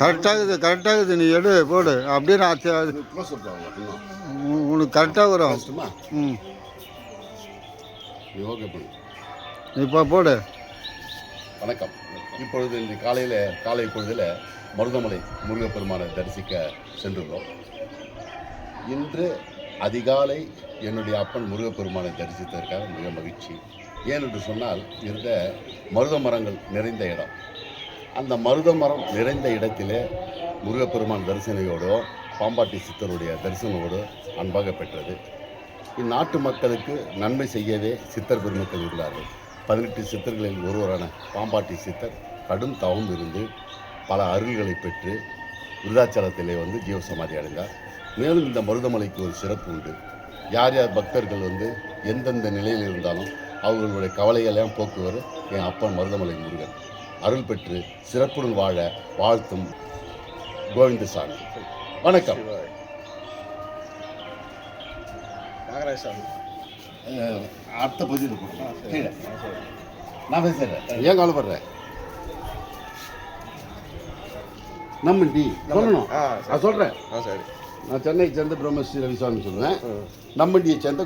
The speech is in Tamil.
கரெக்டாகுது நீ எடு போடு அப்படியே நான் உனக்கு கரெக்டாக வரும். ம் இப்போ போடு. வணக்கம். இப்பொழுது இந்த காலை பொழுதில் மருதமலை முருகப்பெருமானை தரிசிக்க சென்றுள்ளோம். இன்று அதிகாலை என்னுடைய அப்பன் முருகப்பெருமானை தரிசித்ததற்காக மிக மகிழ்ச்சி. ஏனென்று சொன்னால் இருந்த மருத மரங்கள் நிறைந்த இடம். அந்த மருத மரம் நிறைந்த இடத்திலே முருகப்பெருமான் தரிசனையோடு பாம்பாட்டி சித்தருடைய தரிசனோடு அன்பாக பெற்றது. இந்நாட்டு மக்களுக்கு நன்மை செய்யவே சித்தர் பெருமக்கள் இருந்தார்கள். 18 சித்தர்களில் ஒருவரான பாம்பாட்டி சித்தர் கடும் தவம் இருந்து பல அருள்களை பெற்று விருதாச்சலத்திலே ஜீவசமாதி அடைந்தார். மேலும் இந்த மருதமலைக்கு ஒரு சிறப்பு உண்டு. யார் பக்தர்கள் எந்தெந்த நிலையில் இருந்தாலும் அவர்களுடைய கவலையெல்லாம் போக்குவர் என் அப்பன் மருதமலை முருகன். அருள் பெற்று சிறப்புடன் வாழ வாழ்த்தும் கோவிந்தசாமி. வணக்கம். அடுத்த பதிவு கீழே நான் பேசுகிறேன். ஏன் கவலைப்படுறேன்? நம்ம டி சொல்லணும். நான் சொல்கிறேன். நான் சென்னையை சேர்ந்த பிரம்மஸ்ரீ ரவிசாமி சொல்லுவேன். நம்மண்டியை சேர்ந்த